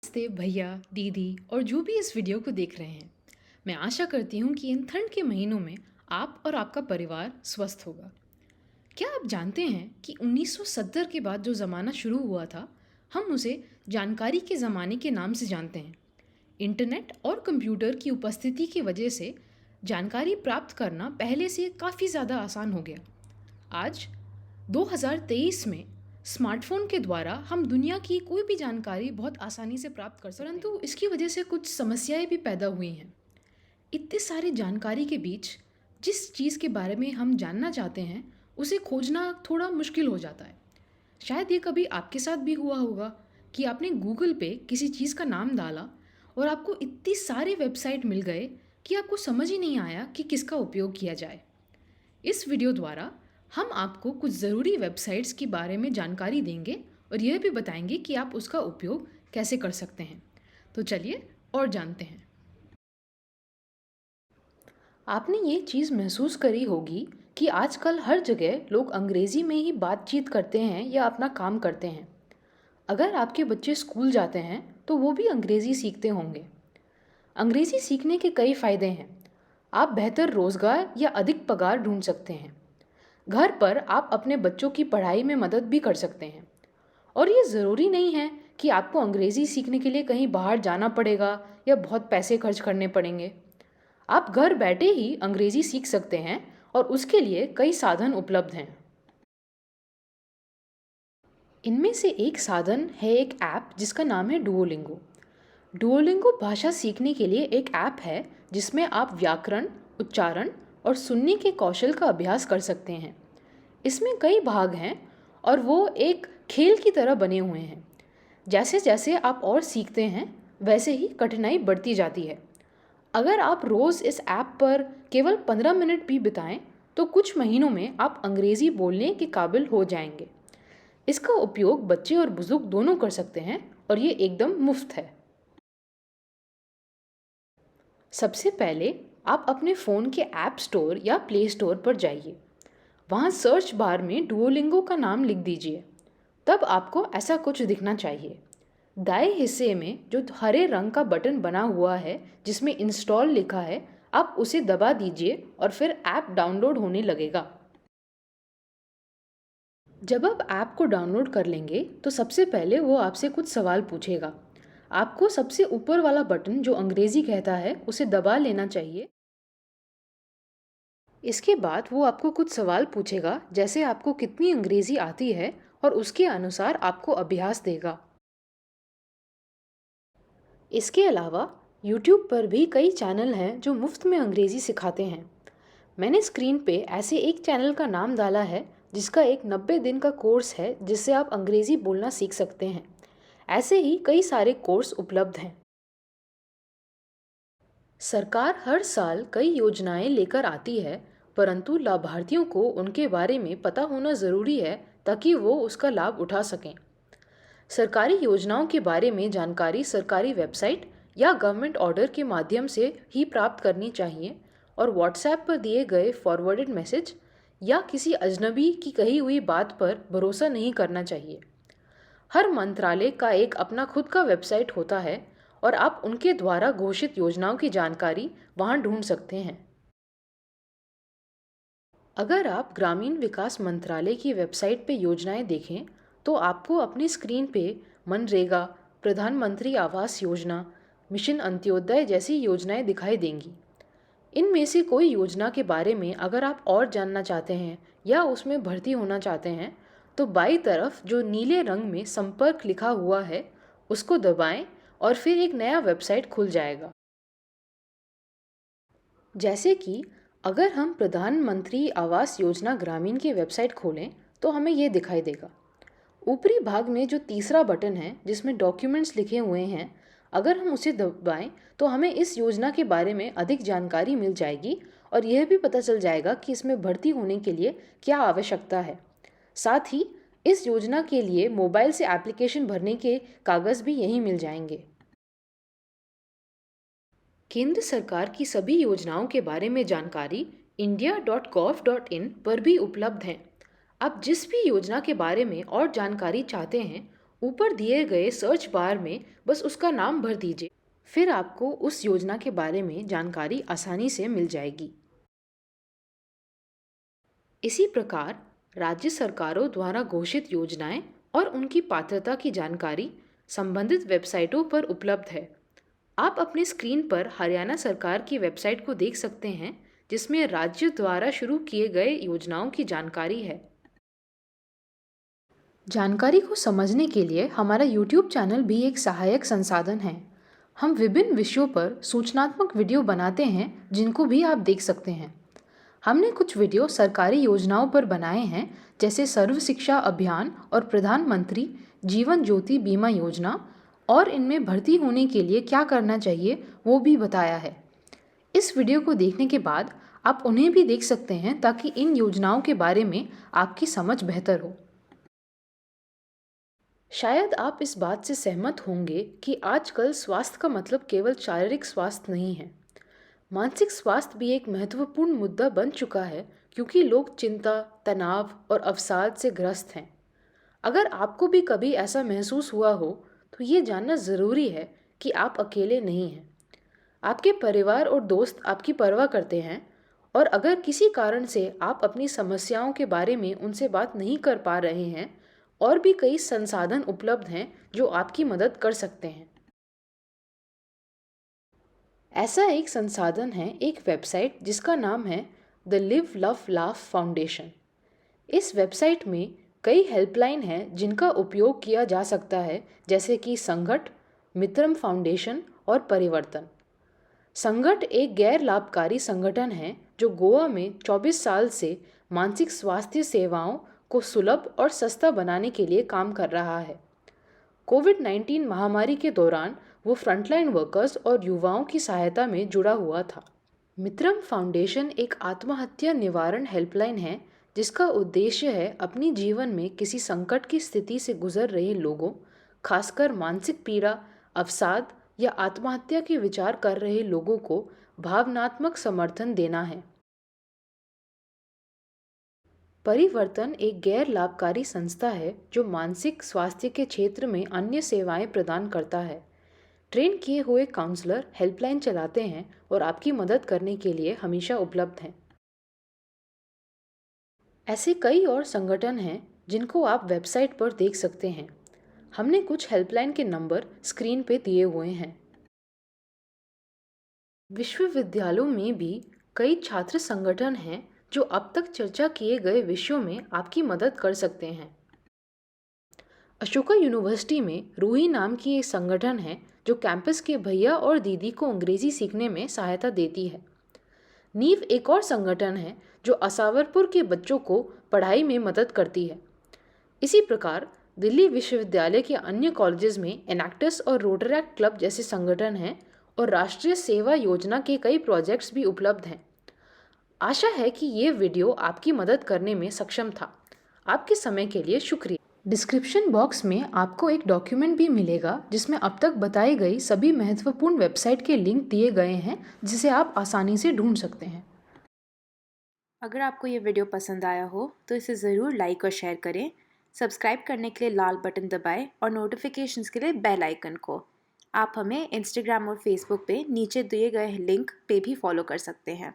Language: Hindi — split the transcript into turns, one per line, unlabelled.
नमस्ते भैया, दीदी और जो भी इस वीडियो को देख रहे हैं। मैं आशा करती हूँ कि इन ठंड के महीनों में आप और आपका परिवार स्वस्थ होगा। क्या आप जानते हैं कि 1970 के बाद जो ज़माना शुरू हुआ था, हम उसे जानकारी के ज़माने के नाम से जानते हैं। इंटरनेट और कंप्यूटर की उपस्थिति की वजह से जानकारी प्राप्त करना पहले से काफ़ी ज़्यादा आसान हो गया। आज 2023 में स्मार्टफोन के द्वारा हम दुनिया की कोई भी जानकारी बहुत आसानी से प्राप्त कर सकते हैं, परंतु इसकी वजह से कुछ समस्याएं भी पैदा हुई हैं। इतनी सारी जानकारी के बीच जिस चीज़ के बारे में हम जानना चाहते हैं उसे खोजना थोड़ा मुश्किल हो जाता है। शायद ये कभी आपके साथ भी हुआ होगा कि आपने गूगल पे किसी चीज़ का नाम डाला और आपको इतनी सारे वेबसाइट मिल गए कि आपको समझ ही नहीं आया कि किसका उपयोग किया जाए। इस वीडियो द्वारा हम आपको कुछ ज़रूरी वेबसाइट्स के बारे में जानकारी देंगे और यह भी बताएंगे कि आप उसका उपयोग कैसे कर सकते हैं। तो चलिए और जानते हैं। आपने ये चीज़ महसूस करी होगी कि आजकल हर जगह लोग अंग्रेज़ी में ही बातचीत करते हैं या अपना काम करते हैं। अगर आपके बच्चे स्कूल जाते हैं तो वो भी अंग्रेज़ी सीखते होंगे। अंग्रेज़ी सीखने के कई फ़ायदे हैं। आप बेहतर रोज़गार या अधिक पगार ढूंढ सकते हैं। घर पर आप अपने बच्चों की पढ़ाई में मदद भी कर सकते हैं। और ये ज़रूरी नहीं है कि आपको अंग्रेज़ी सीखने के लिए कहीं बाहर जाना पड़ेगा या बहुत पैसे खर्च करने पड़ेंगे। आप घर बैठे ही अंग्रेज़ी सीख सकते हैं और उसके लिए कई साधन उपलब्ध हैं। इनमें से एक साधन है एक ऐप जिसका नाम है डुओलिंगो। डुओलिंगो भाषा सीखने के लिए एक ऐप है जिसमें आप व्याकरण, उच्चारण और सुनने के कौशल का अभ्यास कर सकते हैं। इसमें कई भाग हैं और वो एक खेल की तरह बने हुए हैं। जैसे जैसे आप और सीखते हैं वैसे ही कठिनाई बढ़ती जाती है। अगर आप रोज़ इस ऐप पर केवल 15 मिनट भी बिताएं तो कुछ महीनों में आप अंग्रेज़ी बोलने के काबिल हो जाएंगे। इसका उपयोग बच्चे और बुजुर्ग दोनों कर सकते हैं और ये एकदम मुफ्त है। सबसे पहले आप अपने फ़ोन के ऐप स्टोर या प्ले स्टोर पर जाइए। वहाँ सर्च बार में डुओलिंगो का नाम लिख दीजिए। तब आपको ऐसा कुछ दिखना चाहिए। दाएं हिस्से में जो हरे रंग का बटन बना हुआ है जिसमें इंस्टॉल लिखा है, आप उसे दबा दीजिए और फिर ऐप डाउनलोड होने लगेगा। जब आप ऐप को डाउनलोड कर लेंगे तो सबसे पहले वो आपसे कुछ सवाल पूछेगा। आपको सबसे ऊपर वाला बटन जो अंग्रेज़ी कहता है उसे दबा लेना चाहिए। इसके बाद वो आपको कुछ सवाल पूछेगा, जैसे आपको कितनी अंग्रेज़ी आती है, और उसके अनुसार आपको अभ्यास देगा। इसके अलावा YouTube पर भी कई चैनल हैं जो मुफ्त में अंग्रेज़ी सिखाते हैं। मैंने स्क्रीन पे ऐसे एक चैनल का नाम डाला है जिसका एक 90 दिन का कोर्स है जिससे आप अंग्रेज़ी बोलना सीख सकते हैं। ऐसे ही कई सारे कोर्स उपलब्ध हैं। सरकार हर साल कई योजनाएं लेकर आती है, परंतु लाभार्थियों को उनके बारे में पता होना ज़रूरी है ताकि वो उसका लाभ उठा सकें। सरकारी योजनाओं के बारे में जानकारी सरकारी वेबसाइट या गवर्नमेंट ऑर्डर के माध्यम से ही प्राप्त करनी चाहिए और व्हाट्सएप पर दिए गए फॉरवर्डेड मैसेज या किसी अजनबी की कही हुई बात पर भरोसा नहीं करना चाहिए। हर मंत्रालय का एक अपना खुद का वेबसाइट होता है और आप उनके द्वारा घोषित योजनाओं की जानकारी वहां ढूंढ सकते हैं। अगर आप ग्रामीण विकास मंत्रालय की वेबसाइट पर योजनाएं देखें तो आपको अपनी स्क्रीन पे मनरेगा, प्रधानमंत्री आवास योजना, मिशन अंत्योदय जैसी योजनाएं दिखाई देंगी। इनमें से कोई योजना के बारे में अगर आप और जानना चाहते हैं या उसमें भर्ती होना चाहते हैं तो बाईं तरफ जो नीले रंग में संपर्क लिखा हुआ है उसको दबाएं और फिर एक नया वेबसाइट खुल जाएगा। जैसे कि अगर हम प्रधानमंत्री आवास योजना ग्रामीण की वेबसाइट खोलें तो हमें ये दिखाई देगा। ऊपरी भाग में जो तीसरा बटन है जिसमें डॉक्यूमेंट्स लिखे हुए हैं, अगर हम उसे दबाएं तो हमें इस योजना के बारे में अधिक जानकारी मिल जाएगी और यह भी पता चल जाएगा कि इसमें भर्ती होने के लिए क्या आवश्यकता है। साथ ही इस योजना के लिए मोबाइल से एप्लीकेशन भरने के कागज़ भी यहीं मिल जाएंगे। केंद्र सरकार की सभी योजनाओं के बारे में जानकारी india.gov.in पर भी उपलब्ध है। आप जिस भी योजना के बारे में और जानकारी चाहते हैं ऊपर दिए गए सर्च बार में बस उसका नाम भर दीजिए, फिर आपको उस योजना के बारे में जानकारी आसानी से मिल जाएगी। इसी प्रकार राज्य सरकारों द्वारा घोषित योजनाएं और उनकी पात्रता की जानकारी संबंधित वेबसाइटों पर उपलब्ध है। आप अपनी स्क्रीन पर हरियाणा सरकार की वेबसाइट को देख सकते हैं, जिसमें राज्य द्वारा शुरू किए गए योजनाओं की जानकारी है। जानकारी को समझने के लिए हमारा YouTube चैनल भी एक सहायक संसाधन है। हम विभिन्न विषयों पर सूचनात्मक वीडियो बनाते हैं, जिनको भी आप देख सकते हैं। हमने कुछ वीडियो सरकारी योजनाओं पर बनाए हैं, जैसे सर्व शिक्षा अभियान और प्रधानमंत्री जीवन ज्योति बीमा योजना, और इनमें भर्ती होने के लिए क्या करना चाहिए वो भी बताया है। इस वीडियो को देखने के बाद आप उन्हें भी देख सकते हैं, ताकि इन योजनाओं के बारे में आपकी समझ बेहतर हो। शायद आप इस बात से सहमत होंगे कि आजकल स्वास्थ्य का मतलब केवल शारीरिक स्वास्थ्य नहीं है। मानसिक स्वास्थ्य भी एक महत्वपूर्ण मुद्दा बन चुका है, क्योंकि लोग चिंता, तनाव और अवसाद से ग्रस्त हैं। अगर आपको भी कभी ऐसा महसूस हुआ हो, तो ये जानना ज़रूरी है कि आप अकेले नहीं हैं। आपके परिवार और दोस्त आपकी परवाह करते हैं, और अगर किसी कारण से आप अपनी समस्याओं के बारे में उनसे बात नहीं कर पा रहे हैं, और भी कई संसाधन उपलब्ध हैं जो आपकी मदद कर सकते हैं। ऐसा एक संसाधन है एक वेबसाइट जिसका नाम है the live love laugh foundation. इस वेबसाइट में कई हेल्पलाइन हैं जिनका उपयोग किया जा सकता है, जैसे कि संगठ, मित्रम फाउंडेशन और परिवर्तन। संगठ एक गैर लाभकारी संगठन है जो गोवा में 24 साल से मानसिक स्वास्थ्य सेवाओं को सुलभ और सस्ता बनाने के लिए काम कर रहा है। कोविड-19 महामारी के दौरान वो फ्रंटलाइन वर्कर्स और युवाओं की सहायता में जुड़ा हुआ था। मित्रम फाउंडेशन एक आत्महत्या निवारण हेल्पलाइन है, जिसका उद्देश्य है अपनी जीवन में किसी संकट की स्थिति से गुजर रहे लोगों, खासकर मानसिक पीड़ा, अवसाद या आत्महत्या के विचार कर रहे लोगों को भावनात्मक समर्थन देना है। परिवर्तन एक गैर लाभकारी संस्था है जो मानसिक स्वास्थ्य के क्षेत्र में अन्य सेवाएं प्रदान करता है। ट्रेन किए हुए काउंसलर हेल्पलाइन चलाते हैं और आपकी मदद करने के लिए हमेशा उपलब्ध हैं। ऐसे कई और संगठन हैं जिनको आप वेबसाइट पर देख सकते हैं। हमने कुछ हेल्पलाइन के नंबर स्क्रीन पे दिए हुए हैं। विश्वविद्यालयों में भी कई छात्र संगठन हैं जो अब तक चर्चा किए गए विषयों में आपकी मदद कर सकते हैं। अशोका यूनिवर्सिटी में रूही नाम की एक संगठन है जो कैंपस के भैया और दीदी को अंग्रेजी सीखने में सहायता देती है। नीव एक और संगठन है जो असावरपुर के बच्चों को पढ़ाई में मदद करती है। इसी प्रकार दिल्ली विश्वविद्यालय के अन्य कॉलेजेस में एनैक्टस और रोटरैक्ट क्लब जैसे संगठन हैं, और राष्ट्रीय सेवा योजना के कई प्रोजेक्ट्स भी उपलब्ध हैं। आशा है कि ये वीडियो आपकी मदद करने में सक्षम था। आपके समय के लिए शुक्रिया। डिस्क्रिप्शन बॉक्स में आपको एक डॉक्यूमेंट भी मिलेगा जिसमें अब तक बताई गई सभी महत्वपूर्ण वेबसाइट के लिंक दिए गए हैं, जिसे आप आसानी से ढूंढ सकते हैं।
अगर आपको ये वीडियो पसंद आया हो तो इसे ज़रूर लाइक और शेयर करें। सब्सक्राइब करने के लिए लाल बटन दबाएं और नोटिफिकेशंस के लिए बेल आइकन को। आप हमें इंस्टाग्राम और फेसबुक पे नीचे दिए गए लिंक पे भी फॉलो कर सकते हैं।